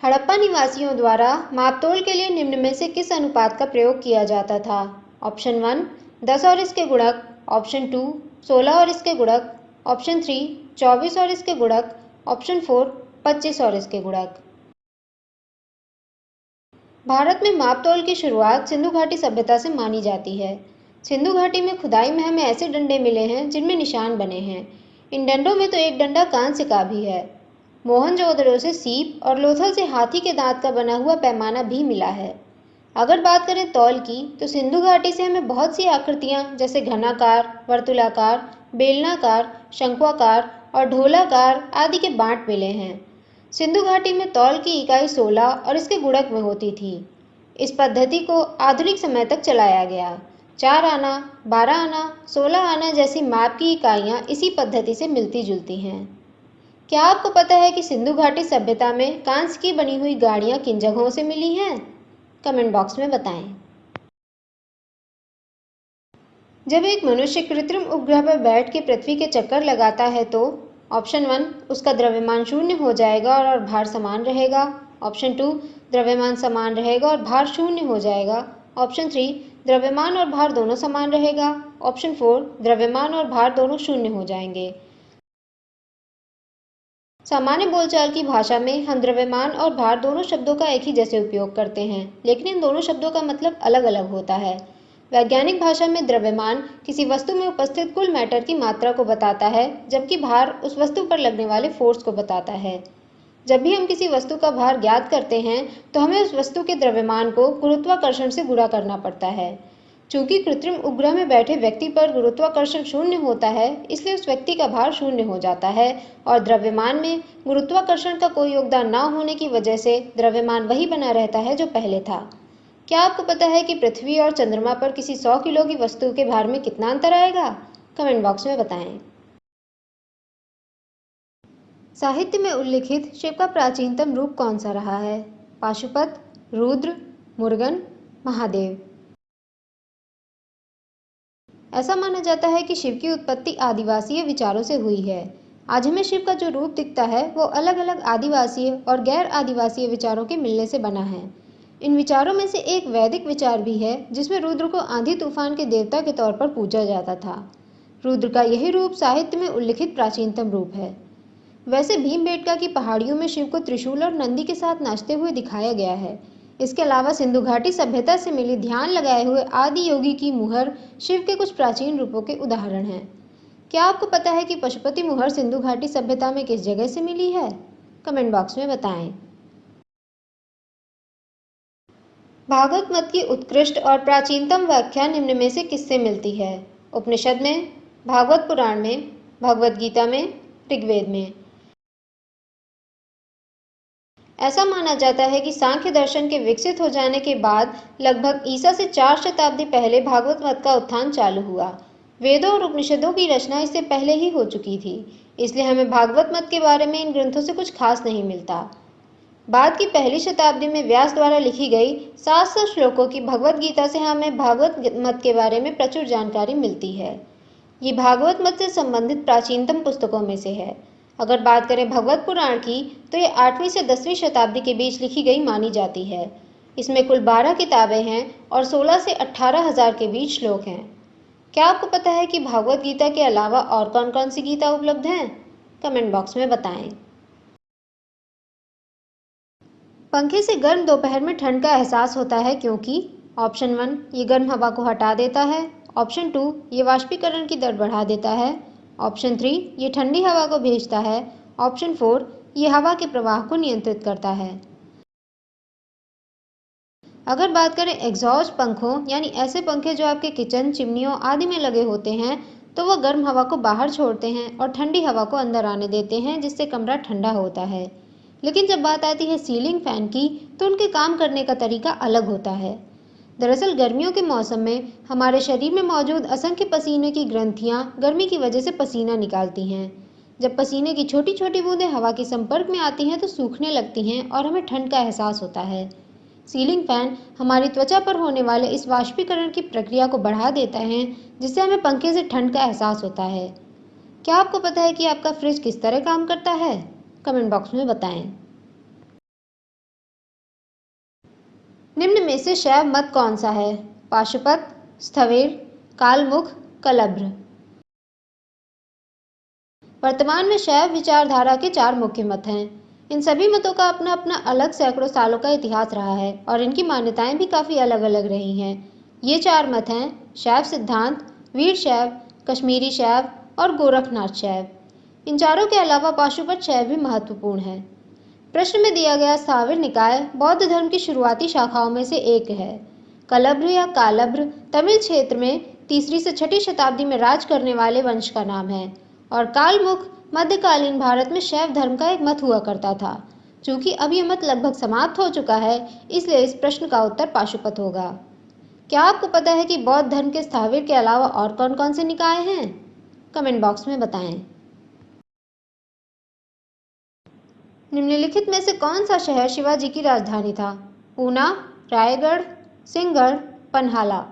हड़प्पा निवासियों द्वारा मापतोल के लिए निम्न में से किस अनुपात का प्रयोग किया जाता था? ऑप्शन 1 10 और इसके गुणक, ऑप्शन 2 16 और इसके गुणक, ऑप्शन 3 24 और इसके गुणक, ऑप्शन 4 25 और इसके गुणक। भारत में मापतोल की शुरुआत सिंधु घाटी सभ्यता से मानी जाती है। सिंधु घाटी में खुदाई में हमें ऐसे डंडे मिले हैं जिनमें निशान बने हैं। इन डंडों में तो एक डंडा कांस्य का भी है। मोहनजोदड़ो से सीप और लोथल से हाथी के दांत का बना हुआ पैमाना भी मिला है। अगर बात करें तौल की, तो सिंधु घाटी से हमें बहुत सी आकृतियां जैसे घनाकार, वर्तुलाकार, बेलनाकार, शंक्वाकार और ढोलाकार आदि के बांट मिले हैं। सिंधु घाटी में तौल की इकाई 16 और इसके गुणक में होती थी। इस पद्धति को आधुनिक समय तक चलाया गया। 4 आना, 12 आना, 16 आना जैसी माप की इकाइयां इसी पद्धति से मिलती जुलती हैं। क्या आपको पता है कि सिंधु घाटी सभ्यता में कांस्य की बनी हुई गाड़ियां किन जगहों से मिली हैं? कमेंट बॉक्स में बताएं। जब एक मनुष्य कृत्रिम उपग्रह पर बैठ के पृथ्वी के चक्कर लगाता है तो ऑप्शन 1 उसका द्रव्यमान शून्य हो जाएगा और भार समान रहेगा। ऑप्शन 2 द्रव्यमान समान रहेगा और भार शून्य हो जाएगा। ऑप्शन 3 द्रव्यमान और भार दोनों समान रहेगा। ऑप्शन 4 द्रव्यमान और भार दोनों शून्य हो जाएंगे। सामान्य बोलचाल की भाषा में हम द्रव्यमान और भार दोनों शब्दों का एक ही जैसे उपयोग करते हैं, लेकिन इन दोनों शब्दों का मतलब अलग अलग होता है। वैज्ञानिक भाषा में द्रव्यमान किसी वस्तु में उपस्थित कुल मैटर की मात्रा को बताता है, जबकि भार उस वस्तु पर लगने वाले फोर्स को बताता है। जब भी हम किसी वस्तु का भार ज्ञात करते हैं तो हमें उस वस्तु के द्रव्यमान को गुरुत्वाकर्षण से गुणा करना पड़ता है। चूंकि कृत्रिम उपग्रह में बैठे व्यक्ति पर गुरुत्वाकर्षण शून्य होता है, इसलिए उस व्यक्ति का भार शून्य हो जाता है और द्रव्यमान में गुरुत्वाकर्षण का कोई योगदान न होने की वजह से द्रव्यमान वही बना रहता है जो पहले था। क्या आपको पता है कि पृथ्वी और चंद्रमा पर किसी 100 किलो की वस्तु के भार में कितना अंतर आएगा? कमेंट बॉक्स में बताएं। साहित्य में उल्लिखित शिव का प्राचीनतम रूप कौन सा रहा है? पाशुपत, रुद्र, मुरुगन, महादेव। ऐसा माना जाता है कि शिव की उत्पत्ति आदिवासीय विचारों से हुई है। आज हमें शिव का जो रूप दिखता है वो अलग अलग आदिवासीय और गैर आदिवासीय विचारों के मिलने से बना है। इन विचारों में से एक वैदिक विचार भी है जिसमें रुद्र को आंधी तूफान के देवता के तौर पर पूजा जाता था। रुद्र का यही रूप साहित्य में उल्लिखित प्राचीनतम रूप है। वैसे भीमबेटका की पहाड़ियों में शिव को त्रिशूल और नंदी के साथ नाचते हुए दिखाया गया है। इसके अलावा सिंधु घाटी सभ्यता से मिली ध्यान लगाए हुए आदि योगी की मुहर शिव के कुछ प्राचीन रूपों के उदाहरण हैं। क्या आपको पता है कि पशुपति मुहर सिंधु घाटी सभ्यता में किस जगह से मिली है? कमेंट बॉक्स में बताएं। भागवत मत की उत्कृष्ट और प्राचीनतम व्याख्या निम्न में से किससे मिलती है? उपनिषद में, भागवत पुराण में, भगवद गीता में, ऋग्वेद में। ऐसा माना जाता है कि सांख्य दर्शन के विकसित हो जाने के बाद लगभग ईसा से 4 शताब्दी पहले भागवत मत का उत्थान चालू हुआ। वेदों और उपनिषदों की रचना इससे पहले ही हो चुकी थी, इसलिए हमें भागवत मत के बारे में इन ग्रंथों से कुछ खास नहीं मिलता। बाद की पहली शताब्दी में व्यास द्वारा लिखी गई 700 श्लोकों की भगवत गीता से हमें भागवत मत के बारे में प्रचुर जानकारी मिलती है। ये भागवत मत से संबंधित प्राचीनतम पुस्तकों में से है। अगर बात करें भगवत पुराण की, तो ये 8वीं से 10वीं शताब्दी के बीच लिखी गई मानी जाती है। इसमें कुल 12 किताबें हैं और 16 से 18,000 के बीच श्लोक हैं। क्या आपको पता है कि भागवत गीता के अलावा और कौन कौन सी गीता उपलब्ध हैं? कमेंट बॉक्स में बताएं। पंखे से गर्म दोपहर में ठंड का एहसास होता है क्योंकि ऑप्शन 1 ये गर्म हवा को हटा देता है। ऑप्शन 2 ये वाष्पीकरण की दर बढ़ा देता है। ऑप्शन 3 ये ठंडी हवा को भेजता है। ऑप्शन 4 ये हवा के प्रवाह को नियंत्रित करता है। अगर बात करें एग्जॉस्ट पंखों यानी ऐसे पंखे जो आपके किचन, चिमनियों आदि में लगे होते हैं, तो वह गर्म हवा को बाहर छोड़ते हैं और ठंडी हवा को अंदर आने देते हैं, जिससे कमरा ठंडा होता है। लेकिन जब बात आती है सीलिंग फैन की, तो उनके काम करने का तरीका अलग होता है। दरअसल गर्मियों के मौसम में हमारे शरीर में मौजूद असंख्य पसीने की ग्रंथियां गर्मी की वजह से पसीना निकालती हैं। जब पसीने की छोटी छोटी बूंदें हवा के संपर्क में आती हैं तो सूखने लगती हैं और हमें ठंड का एहसास होता है। सीलिंग फैन हमारी त्वचा पर होने वाले इस वाष्पीकरण की प्रक्रिया को बढ़ा देता है, जिससे हमें पंखे से ठंड का एहसास होता है। क्या आपको पता है कि आपका फ्रिज किस तरह काम करता है? कमेंट बॉक्स में बताएं। निम्न में से शैव मत कौन सा है? पाशुपत, स्थविर, कालमुख, कलभ्र। वर्तमान में शैव विचारधारा के 4 मुख्य मत हैं। इन सभी मतों का अपना अपना अलग सैकड़ों सालों का इतिहास रहा है और इनकी मान्यताएं भी काफ़ी अलग अलग रही हैं। ये 4 मत हैं शैव सिद्धांत, वीर शैव, कश्मीरी शैव और गोरखनाथ शैव। इन चारों के अलावा पाशुपत शैव भी महत्वपूर्ण है। प्रश्न में दिया गया स्थाविर निकाय बौद्ध धर्म की शुरुआती शाखाओं में से एक है। कलभ्र या कालभ्र तमिल क्षेत्र में 3री से 6ठी शताब्दी में राज करने वाले वंश का नाम है और कालमुख मध्यकालीन भारत में शैव धर्म का एक मत हुआ करता था। चूंकि अब यह मत लगभग समाप्त हो चुका है, इसलिए इस प्रश्न का उत्तर पाशुपत होगा। क्या आपको पता है कि बौद्ध धर्म के स्थाविर के अलावा और कौन कौन से निकाय हैं? कमेंट बॉक्स में बताएं। निम्नलिखित में से कौन सा शहर शिवाजी की राजधानी था? पूना, रायगढ़, सिंहगढ़, पन्हाला।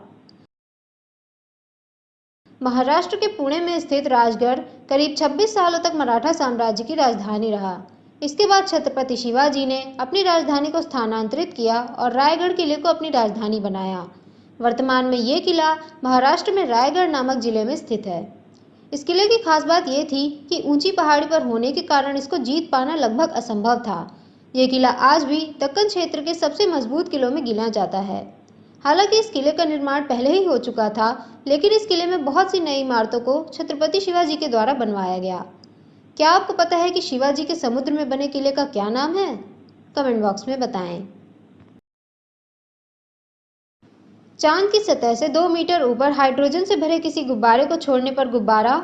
महाराष्ट्र के पुणे में स्थित राजगढ़ करीब 26 सालों तक मराठा साम्राज्य की राजधानी रहा। इसके बाद छत्रपति शिवाजी ने अपनी राजधानी को स्थानांतरित किया और रायगढ़ किले को अपनी राजधानी बनाया। वर्तमान में ये किला महाराष्ट्र में रायगढ़ नामक जिले में स्थित है। इस किले की खास बात यह थी कि ऊंची पहाड़ी पर होने के कारण इसको जीत पाना लगभग असंभव था। यह किला आज भी दक्कन क्षेत्र के सबसे मजबूत किलों में गिना जाता है। हालांकि इस किले का निर्माण पहले ही हो चुका था, लेकिन इस किले में बहुत सी नई इमारतों को छत्रपति शिवाजी के द्वारा बनवाया गया। क्या आपको पता है कि शिवाजी के समुद्र में बने किले का क्या नाम है? कमेंट बॉक्स में बताएं। चांद की सतह से 2 मीटर ऊपर हाइड्रोजन से भरे किसी गुब्बारे को छोड़ने पर गुब्बारा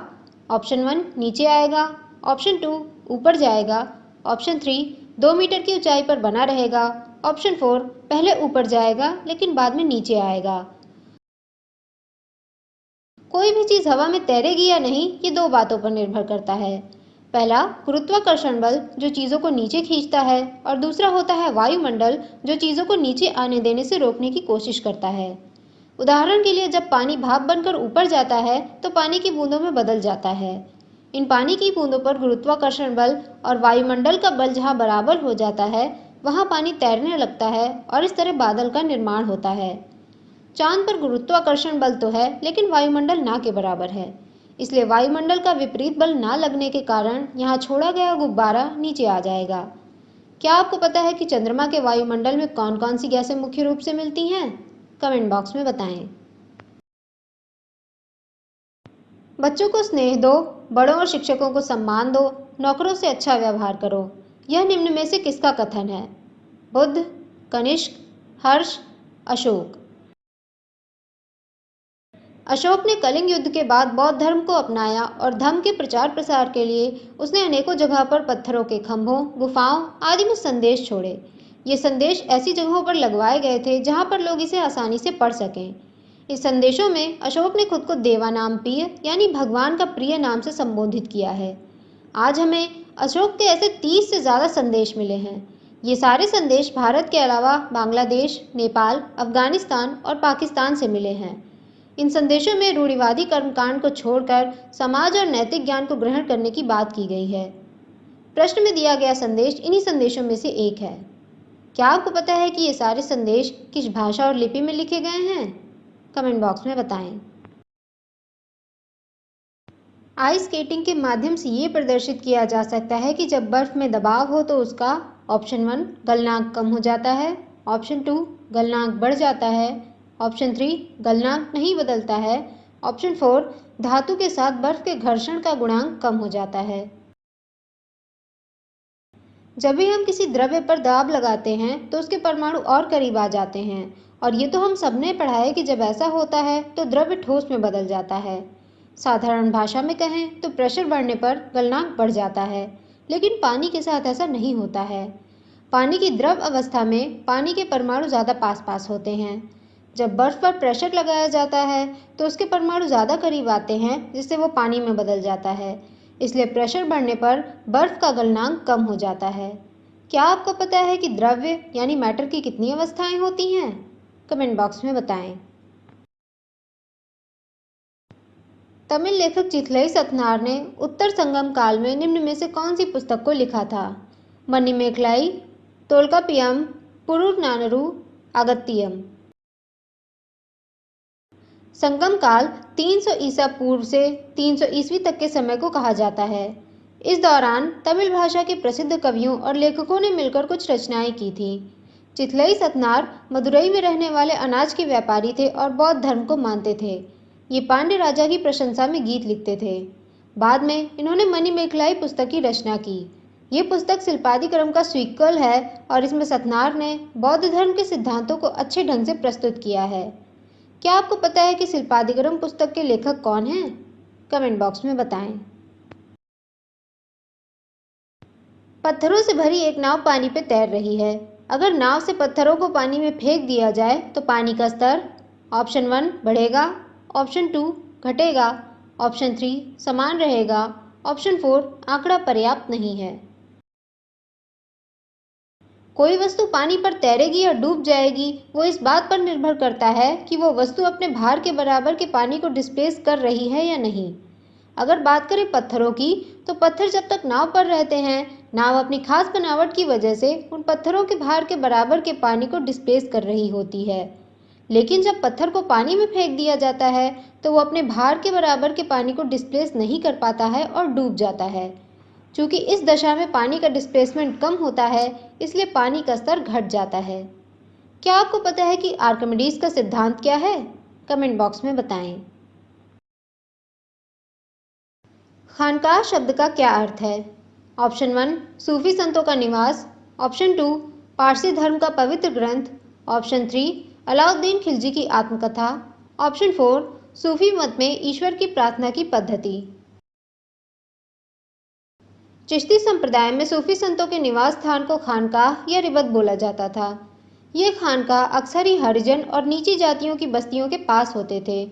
ऑप्शन 1 नीचे आएगा, ऑप्शन 2 ऊपर जाएगा, ऑप्शन 3 2 मीटर की ऊंचाई पर बना रहेगा, ऑप्शन 4 पहले ऊपर जाएगा लेकिन बाद में नीचे आएगा। कोई भी चीज हवा में तैरेगी या नहीं, ये 2 बातों पर निर्भर करता है। पहला गुरुत्वाकर्षण बल जो चीजों को नीचे खींचता है और दूसरा होता है वायुमंडल जो चीजों को नीचे आने देने से रोकने की कोशिश करता है। उदाहरण के लिए जब पानी भाप बनकर ऊपर जाता है तो पानी की बूंदों में बदल जाता है। इन पानी की बूंदों पर गुरुत्वाकर्षण बल और वायुमंडल का बल जहां बराबर हो जाता है, वहां पानी तैरने लगता है और इस तरह बादल का निर्माण होता है। चांद पर गुरुत्वाकर्षण बल तो है, लेकिन वायुमंडल ना के बराबर है। इसलिए वायुमंडल का विपरीत बल ना लगने के कारण यहाँ छोड़ा गया गुब्बारा नीचे आ जाएगा। क्या आपको पता है कि चंद्रमा के वायुमंडल में कौन कौन सी गैसें मुख्य रूप से मिलती हैं? कमेंट बॉक्स में बताएं। बच्चों को स्नेह दो, बड़ों और शिक्षकों को सम्मान दो, नौकरों से अच्छा व्यवहार करो। यह निम्न में से किसका कथन है? बुद्ध, कनिष्क, हर्ष, अशोक। अशोक ने कलिंग युद्ध के बाद बौद्ध धर्म को अपनाया और धम्म के प्रचार प्रसार के लिए उसने अनेकों जगह पर पत्थरों के खंभों, गुफाओं आदि में संदेश छोड़े। ये संदेश ऐसी जगहों पर लगवाए गए थे जहां पर लोग इसे आसानी से पढ़ सकें। इस संदेशों में अशोक ने खुद को देवानामप्रिय यानी भगवान का प्रिय नाम से संबोधित किया है। आज हमें अशोक के ऐसे 30 से ज़्यादा संदेश मिले हैं। ये सारे संदेश भारत के अलावा बांग्लादेश, नेपाल, अफगानिस्तान और पाकिस्तान से मिले हैं। इन संदेशों में रूढ़िवादी कर्मकांड को छोड़कर समाज और नैतिक ज्ञान को ग्रहण करने की बात की गई है। प्रश्न में दिया गया संदेश इन्हीं संदेशों में से एक है। क्या आपको पता है कि ये सारे संदेश किस भाषा और लिपि में लिखे गए हैं? कमेंट बॉक्स में बताएं। आइस स्केटिंग के माध्यम से ये प्रदर्शित किया जा सकता है कि जब बर्फ में दबाव हो तो उसका ऑप्शन 1 गलनांक कम हो जाता है, ऑप्शन 2 गलनांक बढ़ जाता है, ऑप्शन 3 गलनांक नहीं बदलता है, ऑप्शन 4 धातु के साथ बर्फ के घर्षण का गुणांक कम हो जाता है। जब भी हम किसी द्रव्य पर दाब लगाते हैं तो उसके परमाणु और करीब आ जाते हैं और ये तो हम सबने पढ़ा है कि जब ऐसा होता है तो द्रव्य ठोस में बदल जाता है। साधारण भाषा में कहें तो प्रेशर बढ़ने पर गलनांक बढ़ जाता है, लेकिन पानी के साथ ऐसा नहीं होता है। पानी की द्रव अवस्था में पानी के परमाणु ज़्यादा पास पास होते हैं। जब बर्फ पर प्रेशर लगाया जाता है तो उसके परमाणु ज़्यादा करीब आते हैं, जिससे वो पानी में बदल जाता है। इसलिए प्रेशर बढ़ने पर बर्फ का गलनांक कम हो जाता है। क्या आपको पता है कि द्रव्य यानी मैटर की कितनी अवस्थाएं होती हैं? कमेंट बॉक्स में बताएं। तमिल लेखक चिथलई सतनार ने उत्तर संगम काल में निम्न में से कौन सी पुस्तक को लिखा था? मणिमेखलाई, तोल्काप्पियम, पुरुनानरू, अगत्तियम। संगम काल 300 ईसा पूर्व से 300 ईस्वी तक के समय को कहा जाता है। इस दौरान तमिल भाषा के प्रसिद्ध कवियों और लेखकों ने मिलकर कुछ रचनाएं की थी। चिथलई सतनार मदुरई में रहने वाले अनाज के व्यापारी थे और बौद्ध धर्म को मानते थे। ये पांड्य राजा की प्रशंसा में गीत लिखते थे। बाद में इन्होंने मणिमेखलाई पुस्तक की रचना की। ये पुस्तक शिल्पादिक्रम का सीक्वल है और इसमें सतनार ने बौद्ध धर्म के सिद्धांतों को अच्छे ढंग से प्रस्तुत किया है। क्या आपको पता है कि शिल्पादिक्रम पुस्तक के लेखक कौन हैं? कमेंट बॉक्स में बताएं। पत्थरों से भरी एक नाव पानी पे तैर रही है। अगर नाव से पत्थरों को पानी में फेंक दिया जाए तो पानी का स्तर ऑप्शन 1 बढ़ेगा, ऑप्शन 2 घटेगा, ऑप्शन 3 समान रहेगा, ऑप्शन 4 आंकड़ा पर्याप्त नहीं है। कोई वस्तु पानी पर तैरेगी या डूब जाएगी, वो इस बात पर निर्भर करता है कि वो वस्तु अपने भार के बराबर के पानी को डिस्प्लेस कर रही है या नहीं। अगर बात करें पत्थरों की, तो पत्थर जब तक नाव पर रहते हैं, नाव अपनी खास बनावट की वजह से उन पत्थरों के भार के बराबर के पानी को डिस्प्लेस कर रही होती है। लेकिन जब पत्थर को पानी में फेंक दिया जाता है, तो वो अपने भार के बराबर के पानी को डिस्प्लेस नहीं कर पाता है और डूब जाता है। चूंकि इस दशा में पानी का डिस्प्लेसमेंट कम होता है, इसलिए पानी का स्तर घट जाता है। क्या आपको पता है कि आर्किमिडीज का सिद्धांत क्या है? कमेंट बॉक्स में बताएं। खानकाह शब्द का क्या अर्थ है? ऑप्शन 1 सूफी संतों का निवास, ऑप्शन 2 पारसी धर्म का पवित्र ग्रंथ, ऑप्शन 3 अलाउद्दीन खिलजी की आत्मकथा, ऑप्शन 4 सूफी मत में ईश्वर की प्रार्थना की पद्धति। चिश्ती संप्रदाय में सूफी संतों के निवास स्थान को खानकाह या रिबत बोला जाता था। ये खानकाह अक्सर ही हरिजन और नीची जातियों की बस्तियों के पास होते थे।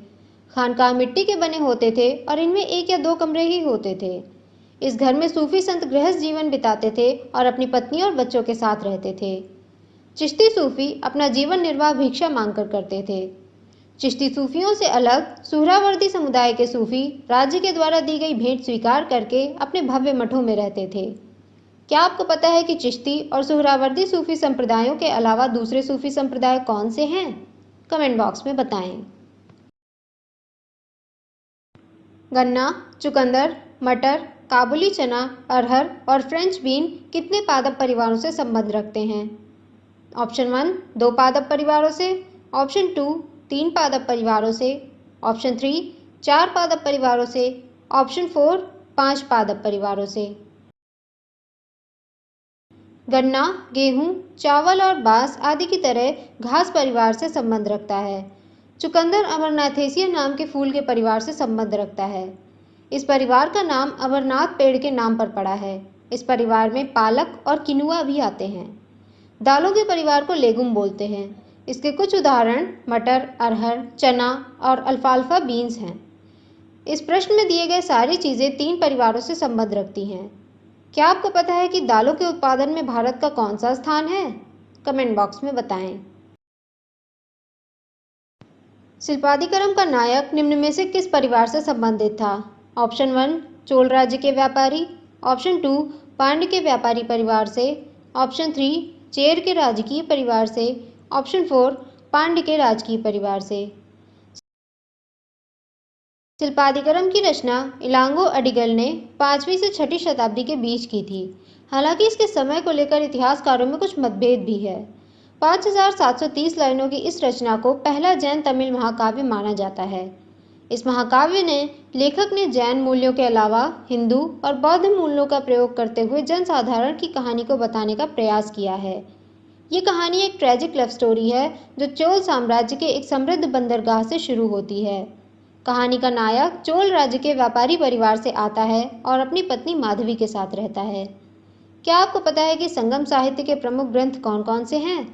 खानकाह मिट्टी के बने होते थे और इनमें 1 या 2 कमरे ही होते थे। इस घर में सूफी संत गृहस्थ जीवन बिताते थे और अपनी पत्नी और बच्चों के साथ रहते थे। चिश्ती सूफी अपना जीवन निर्वाह भिक्षा मांगकर करते थे। चिश्ती सूफियों से अलग सुहरावर्दी समुदाय के सूफी राज्य के द्वारा दी गई भेंट स्वीकार करके अपने भव्य मठों में रहते थे। क्या आपको पता है कि चिश्ती और सुहरावर्दी सूफी संप्रदायों के अलावा दूसरे सूफी संप्रदाय कौन से हैं? कमेंट बॉक्स में बताएं। गन्ना, चुकंदर, मटर, काबुली चना, अरहर और फ्रेंच बीन कितने पादप परिवारों से संबंध रखते हैं? ऑप्शन 1 2 पादप परिवारों से, ऑप्शन 2 3 पादप परिवारों से, ऑप्शन 3 4 पादप परिवारों से, ऑप्शन 4 5 पादप परिवारों से। गन्ना, गेहूं, चावल और बांस आदि की तरह घास परिवार से संबंध रखता है। चुकंदर अमरनाथेसिया नाम के फूल के परिवार से संबंध रखता है। इस परिवार का नाम अमरनाथ पेड़ के नाम पर पड़ा है। इस परिवार में पालक और किनुआ भी आते हैं। दालों के परिवार को लेगुम बोलते हैं। इसके कुछ उदाहरण मटर, अरहर, चना और अल्फाल्फा बीन्स हैं। इस प्रश्न में दिए गए सारी चीज़ें 3 परिवारों से संबंध रखती हैं। क्या आपको पता है कि दालों के उत्पादन में भारत का कौन सा स्थान है? कमेंट बॉक्स में बताएं। शिल्पादिक्रम का नायक निम्न में से किस परिवार से संबंधित था? ऑप्शन 1 चोल राज्य के व्यापारी, ऑप्शन 2 पांड्य के व्यापारी परिवार से, ऑप्शन 3 चेर के राजकीय परिवार से, ऑप्शन 4 पांड्य के राजकीय परिवार से। शिल्पादिक्रम की रचना इलांगो अडिगल ने 5वीं से 6वीं शताब्दी के बीच की थी। हालांकि इसके समय को लेकर इतिहासकारों में कुछ मतभेद भी है। 5730 लाइनों की इस रचना को पहला जैन तमिल महाकाव्य माना जाता है। इस महाकाव्य ने लेखक ने जैन मूल्यों के अलावा हिंदू और बौद्ध मूल्यों का प्रयोग करते हुए जनसाधारण की कहानी को बताने का प्रयास किया है। ये कहानी एक ट्रेजिक लव स्टोरी है जो चोल साम्राज्य के एक समृद्ध बंदरगाह से शुरू होती है। कहानी का नायक चोल राज्य के व्यापारी परिवार से आता है और अपनी पत्नी माधवी के साथ रहता है। क्या आपको पता है कि संगम साहित्य के प्रमुख ग्रंथ कौन कौन से हैं?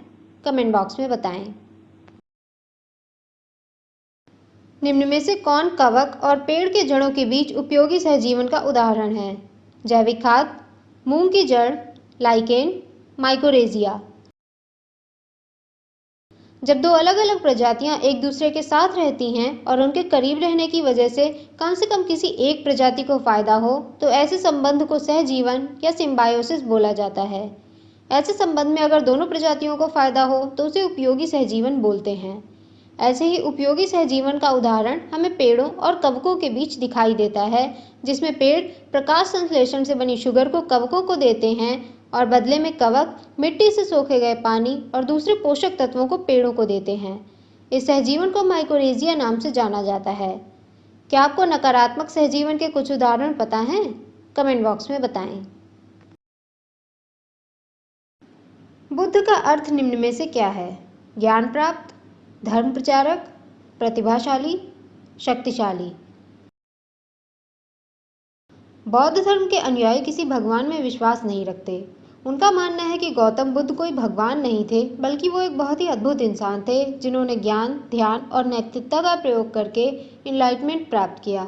कमेंट बॉक्स में बताएं। निम्न में से कौन कवक और पेड़ के जड़ों के बीच उपयोगी सहजीवन का उदाहरण है? जैविक खाद, मूंग की जड़, लाइकेन, माइकोरेजिया। जब 2 अलग अलग प्रजातियां एक दूसरे के साथ रहती हैं और उनके करीब रहने की वजह से कम किसी एक प्रजाति को फायदा हो, तो ऐसे संबंध को सहजीवन या सिम्बायोसिस बोला जाता है। ऐसे संबंध में अगर दोनों प्रजातियों को फायदा हो तो उसे उपयोगी सहजीवन बोलते हैं। ऐसे ही उपयोगी सहजीवन का उदाहरण हमें पेड़ों और कवकों के बीच दिखाई देता है, जिसमें पेड़ प्रकाश संश्लेषण से बनी शुगर को कवकों को देते हैं और बदले में कवक मिट्टी से सोखे गए पानी और दूसरे पोषक तत्वों को पेड़ों को देते हैं। इस सहजीवन को माइकोरेजिया नाम से जाना जाता है। क्या आपको नकारात्मक सहजीवन के कुछ उदाहरण पता हैं? कमेंट बॉक्स में बताएं। बुद्ध का अर्थ निम्न में से क्या है? ज्ञान प्राप्त, धर्म प्रचारक, प्रतिभाशाली, शक्तिशाली। बौद्ध धर्म के अनुयायी किसी भगवान में विश्वास नहीं रखते। उनका मानना है कि गौतम बुद्ध कोई भगवान नहीं थे, बल्कि वो एक बहुत ही अद्भुत इंसान थे जिन्होंने ज्ञान, ध्यान और नैतिकता का प्रयोग करके इनलाइटमेंट प्राप्त किया।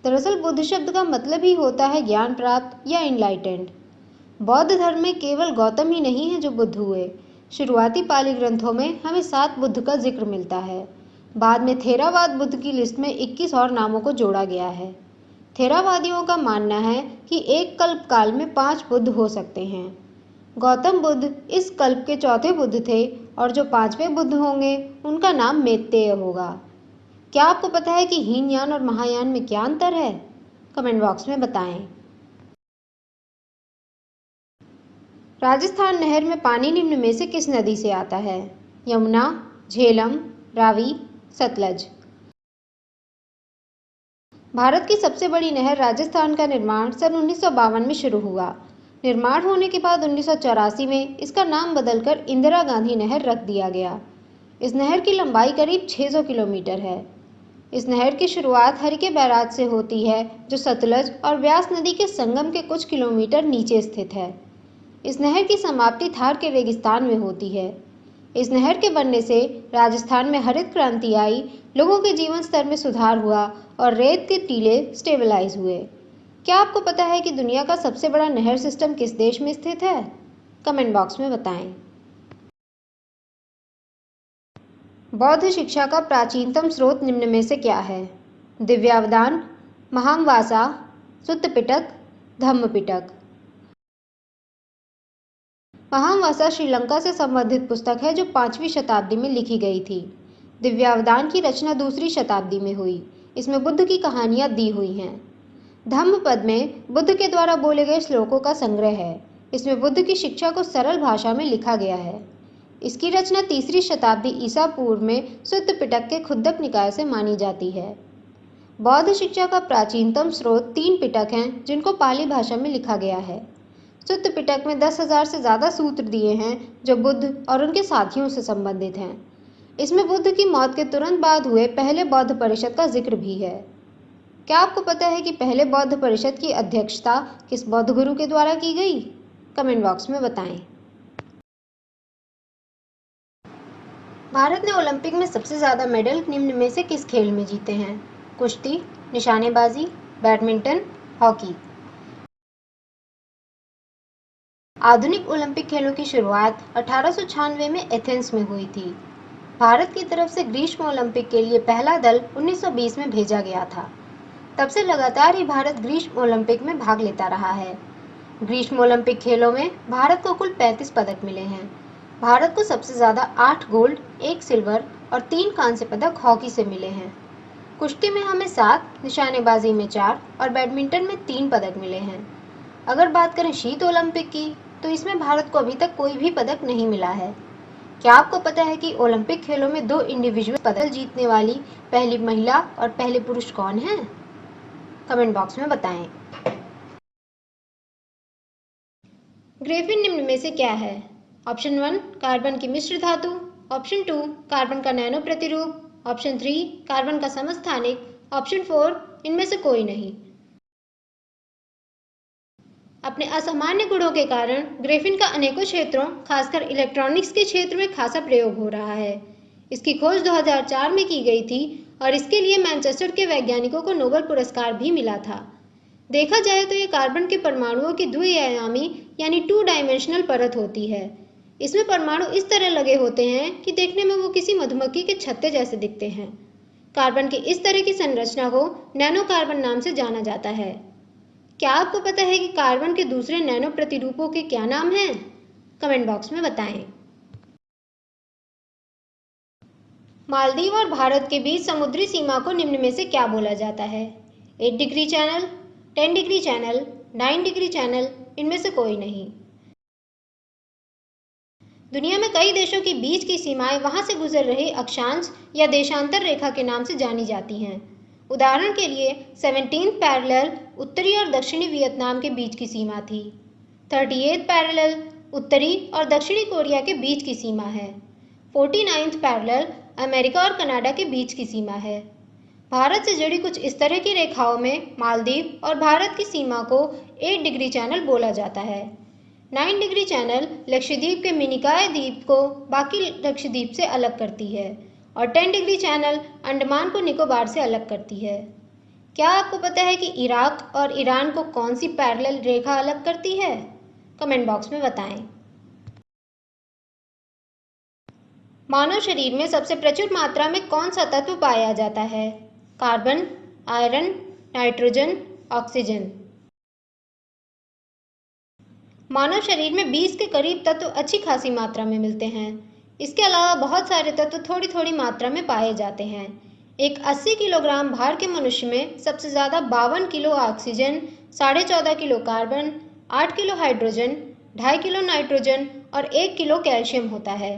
दरअसल बुद्ध शब्द का मतलब ही होता है ज्ञान प्राप्त या इनलाइटेंड। बौद्ध धर्म में केवल गौतम ही नहीं है जो बुद्ध हुए। शुरुआती पाली ग्रंथों में हमें 7 बुद्ध का जिक्र मिलता है। बाद में थेरावाद बुद्ध की लिस्ट में 21 और नामों को जोड़ा गया है। थेरावादियों का मानना है कि एक कल्प काल में 5 बुद्ध हो सकते हैं। गौतम बुद्ध इस कल्प के चौथे बुद्ध थे और जो 5वें बुद्ध होंगे उनका नाम मैत्रेय होगा। क्या आपको पता है कि हीनयान और महायान में क्या अंतर है? कमेंट बॉक्स में बताएं। राजस्थान नहर में पानी निम्न में से किस नदी से आता है? यमुना, झेलम, रावी, सतलज। भारत की सबसे बड़ी नहर राजस्थान का निर्माण सन 1952 में शुरू हुआ। निर्माण होने के बाद 1984 में इसका नाम बदलकर इंदिरा गांधी नहर रख दिया गया। इस नहर की लंबाई करीब 600 किलोमीटर है। इस नहर की शुरुआत हरिके बैराज से होती है, जो सतलज और व्यास नदी के संगम के कुछ किलोमीटर नीचे स्थित है। इस नहर की समाप्ति थार के रेगिस्तान में होती है। इस नहर के बनने से राजस्थान में हरित क्रांति आई, लोगों के जीवन स्तर में सुधार हुआ और रेत के टीले स्टेबलाइज हुए। क्या आपको पता है कि दुनिया का सबसे बड़ा नहर सिस्टम किस देश में स्थित है? कमेंट बॉक्स में बताएं। बौद्ध शिक्षा का प्राचीनतम स्रोत निम्न में से क्या है? दिव्यावदान, महामवासा, सुत्त पिटक, धम्म पिटक। महामवासा श्रीलंका से संबंधित पुस्तक है जो 5वीं शताब्दी में लिखी गई थी। दिव्यावदान की रचना 2री शताब्दी में हुई। इसमें बुद्ध की कहानियां दी हुई हैं। धम्मपद में बुद्ध के द्वारा बोले गए श्लोकों का संग्रह है। इसमें बुद्ध की शिक्षा को सरल भाषा में लिखा गया है। इसकी रचना 3री शताब्दी ईसा पूर्व में सुत्त पिटक के खुद्दक निकाय से मानी जाती है। बौद्ध शिक्षा का प्राचीनतम स्रोत 3 पिटक हैं जिनको पाली भाषा में लिखा गया है। सुत्त पिटक में 10,000 से ज़्यादा सूत्र दिए हैं जो बुद्ध और उनके साथियों से संबंधित हैं। इसमें बुद्ध की मौत के तुरंत बाद हुए पहले बौद्ध परिषद का जिक्र भी है। क्या आपको पता है कि पहले बौद्ध परिषद की अध्यक्षता किस बौद्ध गुरु के द्वारा की गई? कमेंट बॉक्स में बताएं। भारत ने ओलंपिक में सबसे ज़्यादा मेडल निम्न में से किस खेल में जीते हैं? कुश्ती, निशानेबाजी, बैडमिंटन, हॉकी। आधुनिक ओलंपिक खेलों की शुरुआत 1896 में एथेंस में हुई थी। भारत की तरफ से ग्रीष्म ओलंपिक के लिए पहला दल 1920 में भेजा गया था। तब से लगातार ही भारत ग्रीष्म ओलंपिक में भाग लेता रहा है। ग्रीष्म ओलंपिक खेलों में भारत को कुल 35 पदक मिले हैं। भारत को सबसे ज़्यादा 8 गोल्ड, 1 सिल्वर और 3 कांस्य पदक हॉकी से मिले हैं। कुश्ती में हमें 7, निशानेबाजी में 4 और बैडमिंटन में 3 पदक मिले हैं। अगर बात करें शीत ओलंपिक की, तो इसमें भारत को अभी तक कोई भी पदक नहीं मिला है। क्या आपको पता है कि ओलंपिक खेलों में 2 इंडिविजुअल पदक जीतने वाली पहली महिला और पहले पुरुष कौन हैं? कमेंट बॉक्स में बताएं। ग्रेफिन निम्न में से क्या है? ऑप्शन 1 कार्बन की मिश्र धातु, ऑप्शन 2 कार्बन का नैनो प्रतिरूप, ऑप्शन 3 कार्बन का समस्थानिक, ऑप्शन 4 इनमें से कोई नहीं। अपने असामान्य गुणों के कारण ग्रेफिन का अनेकों क्षेत्रों, खासकर इलेक्ट्रॉनिक्स के क्षेत्र में खासा प्रयोग हो रहा है। इसकी खोज 2004 में की गई थी और इसके लिए मैनचेस्टर के वैज्ञानिकों को नोबेल पुरस्कार भी मिला था। देखा जाए तो ये कार्बन के परमाणुओं की द्विआयामी यानी 2 डायमेंशनल परत होती है। इसमें परमाणु इस तरह लगे होते हैं कि देखने में वो किसी मधुमक्खी के छत्ते जैसे दिखते हैं। कार्बन की इस तरह की संरचना को नैनो कार्बन नाम से जाना जाता है। क्या आपको पता है कि कार्बन के दूसरे नैनो प्रतिरूपों के क्या नाम हैं? कमेंट बॉक्स में बताएं। मालदीव और भारत के बीच समुद्री सीमा को निम्न में से क्या बोला जाता है? 8 degree channel, 10 degree channel, 9 degree channel, इनमें से कोई नहीं। दुनिया में कई देशों के बीच की सीमाएं वहां से गुजर रही अक्षांश या देशांतर रेखा के नाम से जानी जाती हैं। उदाहरण के लिए 17th पैरेलल उत्तरी और दक्षिणी वियतनाम के बीच की सीमा थी। 38th पैरेलल उत्तरी और दक्षिणी कोरिया के बीच की सीमा है। 49th पैरेलल अमेरिका और कनाडा के बीच की सीमा है। भारत से जुड़ी कुछ इस तरह की रेखाओं में मालदीव और भारत की सीमा को 8 डिग्री चैनल बोला जाता है। 9 डिग्री चैनल लक्षद्वीप के मिनिकॉय द्वीप को बाकी लक्षद्वीप से अलग करती है और 10 डिग्री चैनल अंडमान को निकोबार से अलग करती है। क्या आपको पता है कि इराक और ईरान को कौन सी पैरेलल रेखा अलग करती है? कमेंट बॉक्स में बताएं। मानव शरीर में सबसे प्रचुर मात्रा में कौन सा तत्व पाया जाता है? Carbon, iron, nitrogen, oxygen. मानव शरीर में 20 के करीब तत्व अच्छी खासी मात्रा में मिलते हैं। इसके अलावा बहुत सारे तत्व थोड़ी थोड़ी मात्रा में पाए जाते हैं। एक 80 किलोग्राम भार के मनुष्य में सबसे ज़्यादा 52 kilo oxygen, 14.5 kilo carbon, 8 kilo hydrogen, 2.5 kilo nitrogen और 1 किलो कैल्शियम होता है।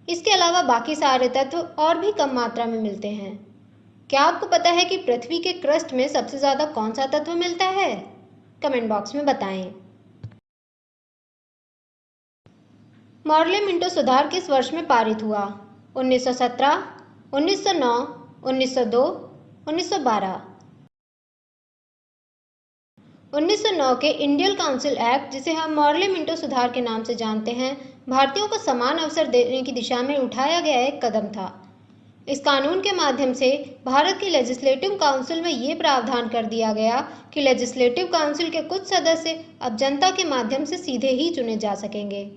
इसके अलावा बाकी सारे तत्व और भी कम मात्रा में मिलते हैं। क्या आपको पता है कि पृथ्वी के क्रस्ट में सबसे ज़्यादा कौन सा तत्व मिलता है? कमेंट बॉक्स में बताएं। मॉर्ले मिंटो सुधार किस वर्ष में पारित हुआ? 1917, 1909, 1902, 1912। 1909 के इंडियन काउंसिल एक्ट, जिसे हम मॉर्ले मिंटो सुधार के नाम से जानते हैं, भारतीयों को समान अवसर देने की दिशा में उठाया गया एक कदम था। इस कानून के माध्यम से भारत की लेजिस्लेटिव काउंसिल में ये प्रावधान कर दिया गया कि लेजिस्लेटिव काउंसिल के कुछ सदस्य अब जनता के माध्यम से सीधे ही चुने जा सकेंगे।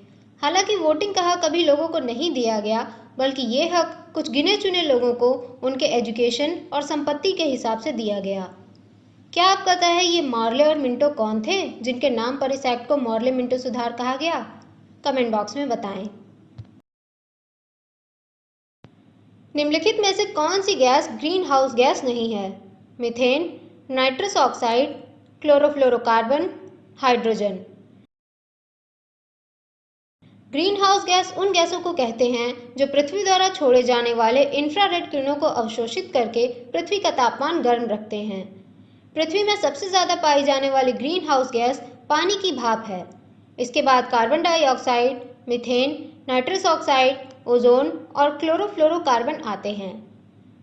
हालांकि वोटिंग का हक अभी लोगों को नहीं दिया गया, बल्कि ये हक कुछ गिने चुने लोगों को उनके एजुकेशन और संपत्ति के हिसाब से दिया गया। क्या आपको पता है ये मॉर्ले और मिंटो कौन थे जिनके नाम पर इस एक्ट को मॉर्ले मिंटो सुधार कहा गया? कमेंट बॉक्स में बताएं। निम्नलिखित में से कौन सी गैस ग्रीन हाउस गैस नहीं है? Methane, nitrous oxide, chlorofluorocarbon, hydrogen. Green house gas उन गैसों को कहते हैं जो पृथ्वी द्वारा छोड़े जाने वाले इंफ्रारेड किरणों को अवशोषित करके पृथ्वी का तापमान गर्म रखते हैं। पृथ्वी में सबसे ज़्यादा पाई जाने वाली ग्रीन हाउस गैस पानी की भाप है। इसके बाद carbon dioxide, methane, nitrous oxide, ozone और क्लोरोफ्लोरोकार्बन आते हैं।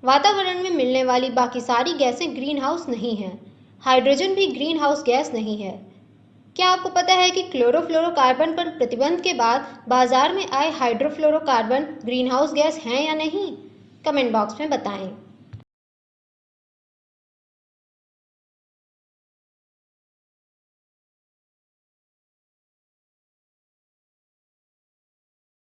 वातावरण में मिलने वाली बाकी सारी गैसें ग्रीन हाउस नहीं हैं। हाइड्रोजन भी ग्रीन हाउस गैस नहीं है। क्या आपको पता है कि क्लोरोफ्लोरोकार्बन पर प्रतिबंध के बाद बाजार में आए हाइड्रोफ्लोरोकार्बन ग्रीन हाउस गैस हैं या नहीं? कमेंट बॉक्स में बताएं।